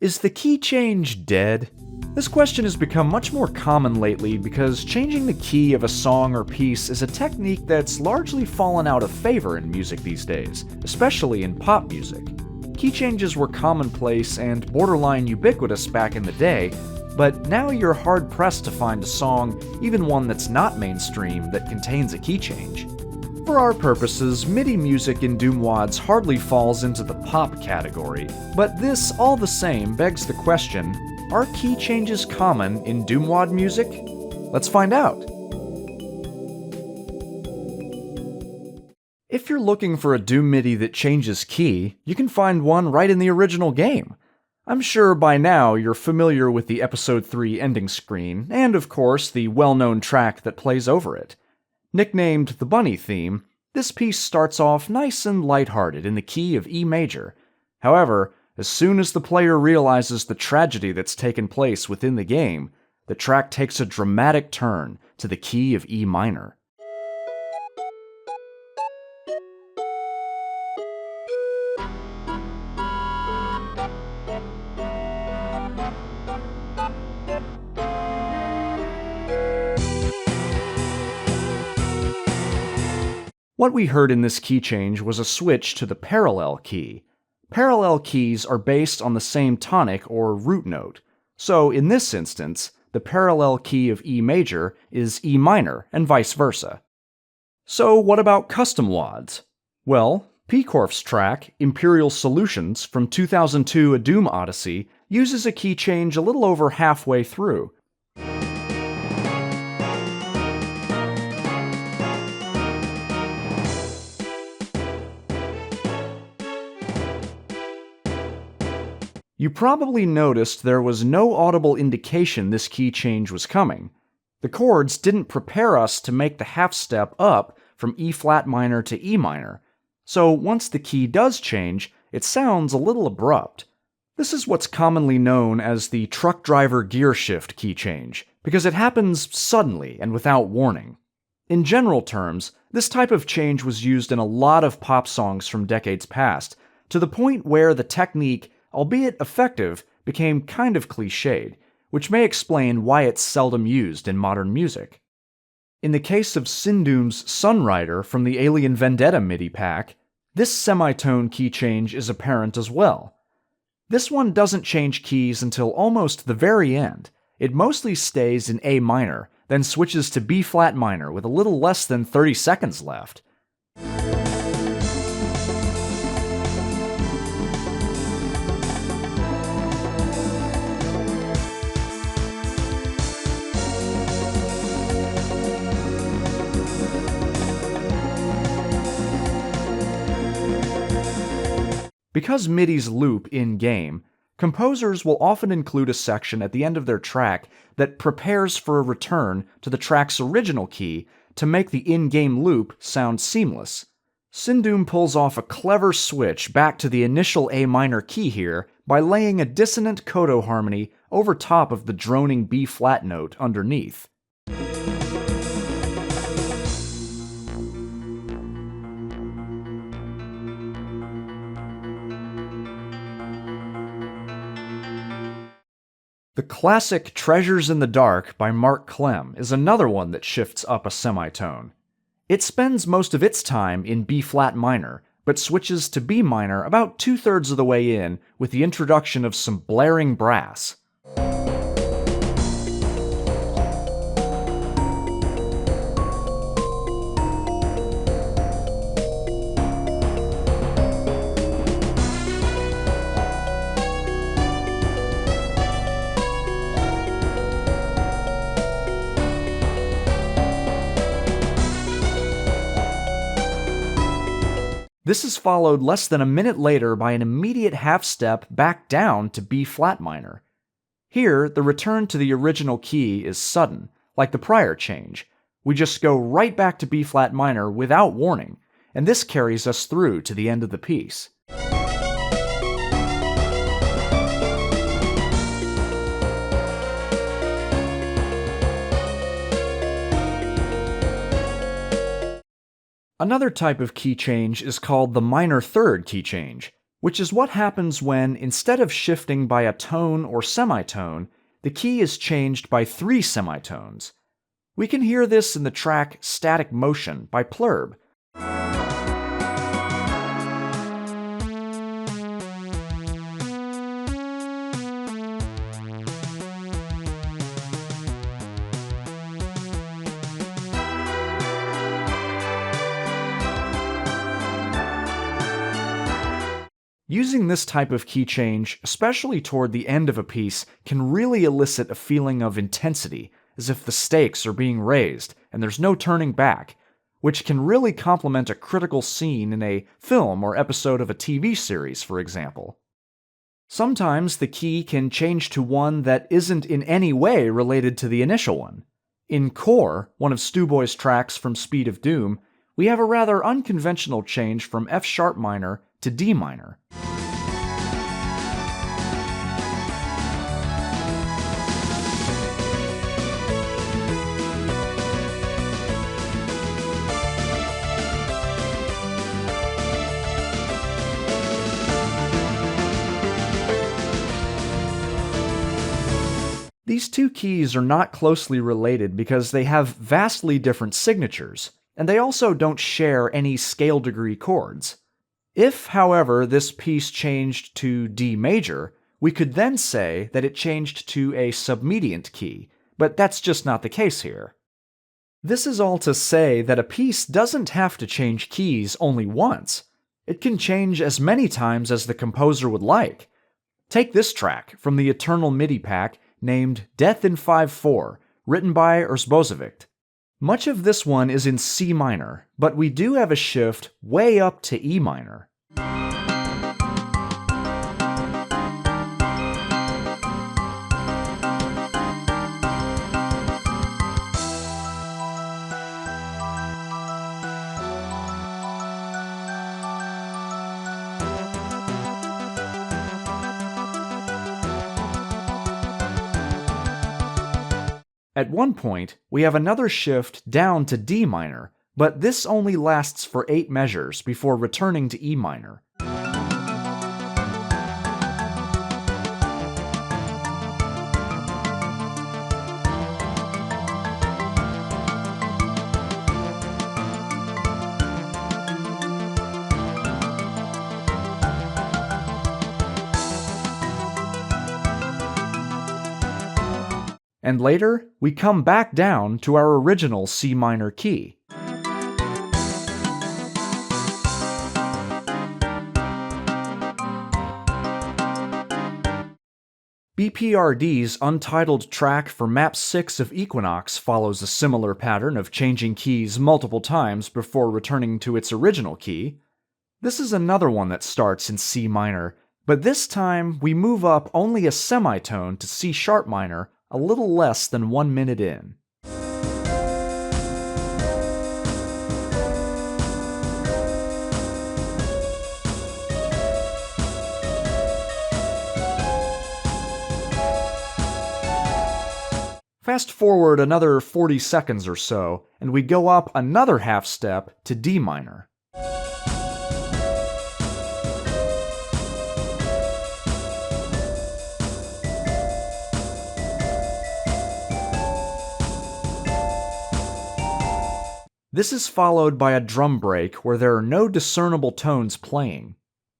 Is the key change dead? This question has become much more common lately because changing the key of a song or piece is a technique that's largely fallen out of favor in music these days, especially in pop music. Key changes were commonplace and borderline ubiquitous back in the day, but now you're hard-pressed to find a song, even one that's not mainstream, that contains a key change. For our purposes, MIDI music in Doom WADs hardly falls into the pop category, but this, all the same, begs the question, are key changes common in Doom WAD music? Let's find out! If you're looking for a Doom MIDI that changes key, you can find one right in the original game. I'm sure by now you're familiar with the Episode 3 ending screen, and of course the well-known track that plays over it. Nicknamed the Bunny Theme, this piece starts off nice and lighthearted in the key of E major. However, as soon as the player realizes the tragedy that's taken place within the game, the track takes a dramatic turn to the key of E minor. What we heard in this key change was a switch to the parallel key. Parallel keys are based on the same tonic or root note, so in this instance, the parallel key of E major is E minor and vice versa. So what about custom WADs? Well, P-Corf's track, Imperial Solutions from 2002 A Doom Odyssey, uses a key change a little over halfway through. You probably noticed there was no audible indication this key change was coming. The chords didn't prepare us to make the half step up from E flat minor to E minor, so once the key does change, it sounds a little abrupt. This is what's commonly known as the truck driver gear shift key change, because it happens suddenly and without warning. In general terms, this type of change was used in a lot of pop songs from decades past, to the point where the technique, albeit effective, became kind of cliched, which may explain why it's seldom used in modern music. In the case of Syndoom's Sunrider from the Alien Vendetta MIDI pack, this semitone key change is apparent as well. This one doesn't change keys until almost the very end. It mostly stays in A minor, then switches to B flat minor with a little less than 30 seconds left. Because MIDIs loop in-game, composers will often include a section at the end of their track that prepares for a return to the track's original key to make the in-game loop sound seamless. Syndoom pulls off a clever switch back to the initial A minor key here by laying a dissonant coda harmony over top of the droning B flat note underneath. The classic Treasures in the Dark by Mark Clem is another one that shifts up a semitone. It spends most of its time in B flat minor, but switches to B minor about 2/3 of the way in with the introduction of some blaring brass. This is followed less than a minute later by an immediate half step back down to B flat minor. Here, the return to the original key is sudden, like the prior change. We just go right back to B flat minor without warning, and this carries us through to the end of the piece. Another type of key change is called the minor third key change, which is what happens when, instead of shifting by a tone or semitone, the key is changed by 3 semitones. We can hear this in the track Static Motion by Plurb. Using this type of key change, especially toward the end of a piece, can really elicit a feeling of intensity, as if the stakes are being raised and there's no turning back, which can really complement a critical scene in a film or episode of a TV series, for example. Sometimes the key can change to one that isn't in any way related to the initial one. In Core, one of Stewboy's tracks from Speed of Doom, we have a rather unconventional change from F sharp minor to D minor. These two keys are not closely related because they have vastly different signatures, and they also don't share any scale degree chords. If, however, this piece changed to D major, we could then say that it changed to a submediant key, but that's just not the case here. This is all to say that a piece doesn't have to change keys only once. It can change as many times as the composer would like. Take this track from the Eternal MIDI pack named Death in 5/4, written by Erzbozovic. Much of this one is in C minor, but we do have a shift way up to E minor. At one point, we have another shift down to D minor, but this only lasts for 8 measures before returning to E minor. And later, we come back down to our original C minor key. BPRD's untitled track for Map 6 of Equinox follows a similar pattern of changing keys multiple times before returning to its original key. This is another one that starts in C minor, but this time we move up only a semitone to C sharp minor a little less than 1 minute in. Fast forward another 40 seconds or so, and we go up another half step to D minor. This is followed by a drum break where there are no discernible tones playing.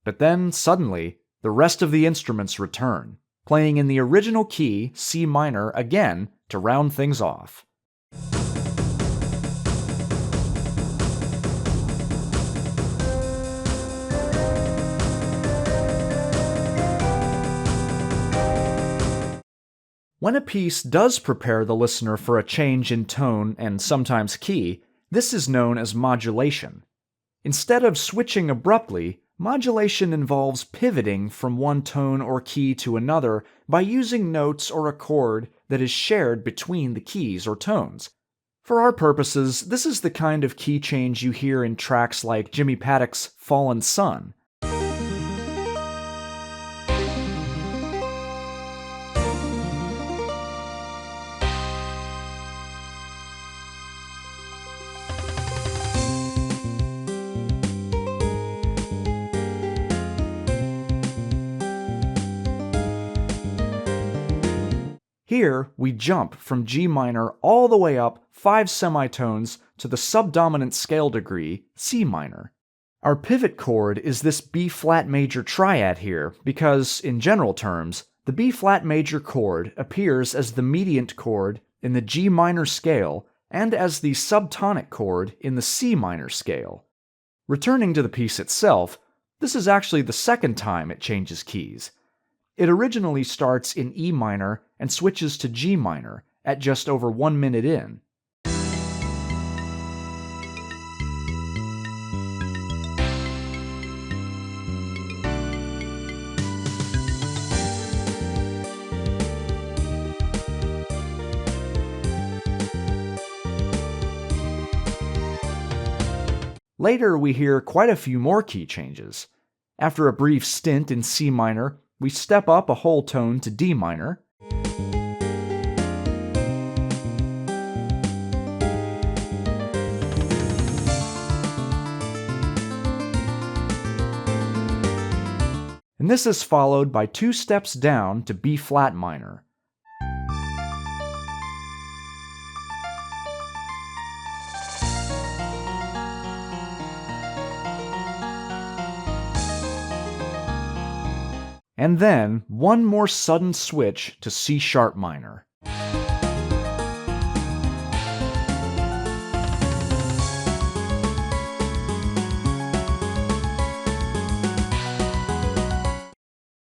But then, suddenly, the rest of the instruments return, playing in the original key, C minor, again to round things off. When a piece does prepare the listener for a change in tone and sometimes key, this is known as modulation. Instead of switching abruptly, modulation involves pivoting from one tone or key to another by using notes or a chord that is shared between the keys or tones. For our purposes, this is the kind of key change you hear in tracks like Jimmy Paddock's Fallen Sun. Here, we jump from G minor all the way up 5 semitones to the subdominant scale degree, C minor. Our pivot chord is this B-flat major triad here because, in general terms, the B-flat major chord appears as the mediant chord in the G minor scale and as the subtonic chord in the C minor scale. Returning to the piece itself, this is actually the second time it changes keys. It originally starts in E minor and switches to G minor at just over 1 minute in. Later, we hear quite a few more key changes. After a brief stint in C minor, we step up a whole tone to D minor. And this is followed by 2 steps down to B flat minor. And then, one more sudden switch to C sharp minor.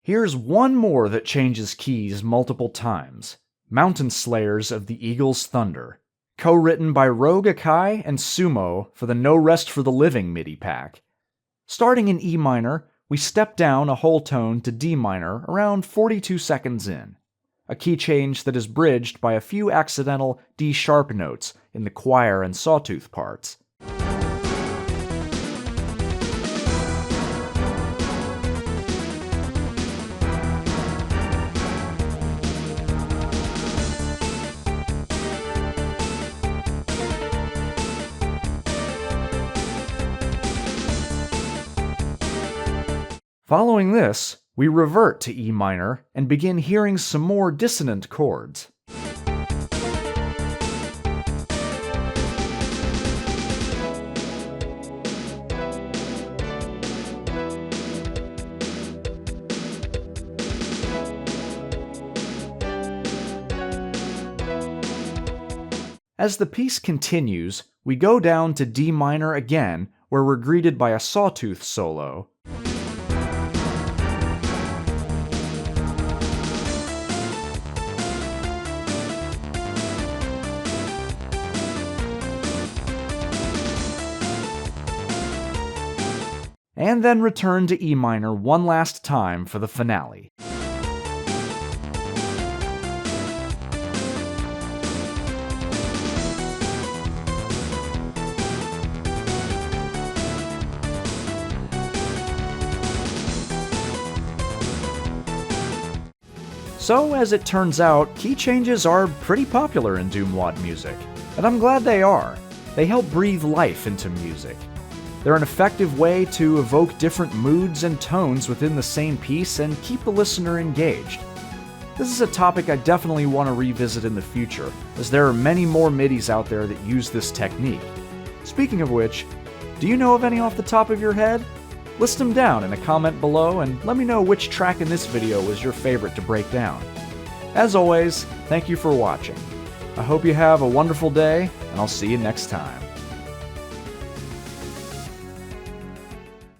Here's one more that changes keys multiple times. Mountain Slayers of the Eagle's Thunder. Co-written by Rogue Akai and Sumo for the No Rest for the Living MIDI pack. Starting in E minor, we step down a whole tone to D minor around 42 seconds in. A key change that is bridged by a few accidental D sharp notes in the choir and sawtooth parts. Following this, we revert to E minor and begin hearing some more dissonant chords. As the piece continues, we go down to D minor again, where we're greeted by a sawtooth solo. And then return to E minor one last time for the finale. So, as it turns out, key changes are pretty popular in Doom WAD music, and I'm glad they are. They help breathe life into music. They're an effective way to evoke different moods and tones within the same piece and keep the listener engaged. This is a topic I definitely want to revisit in the future, as there are many more MIDIs out there that use this technique. Speaking of which, do you know of any off the top of your head? List them down in a comment below and let me know which track in this video was your favorite to break down. As always, thank you for watching. I hope you have a wonderful day, and I'll see you next time.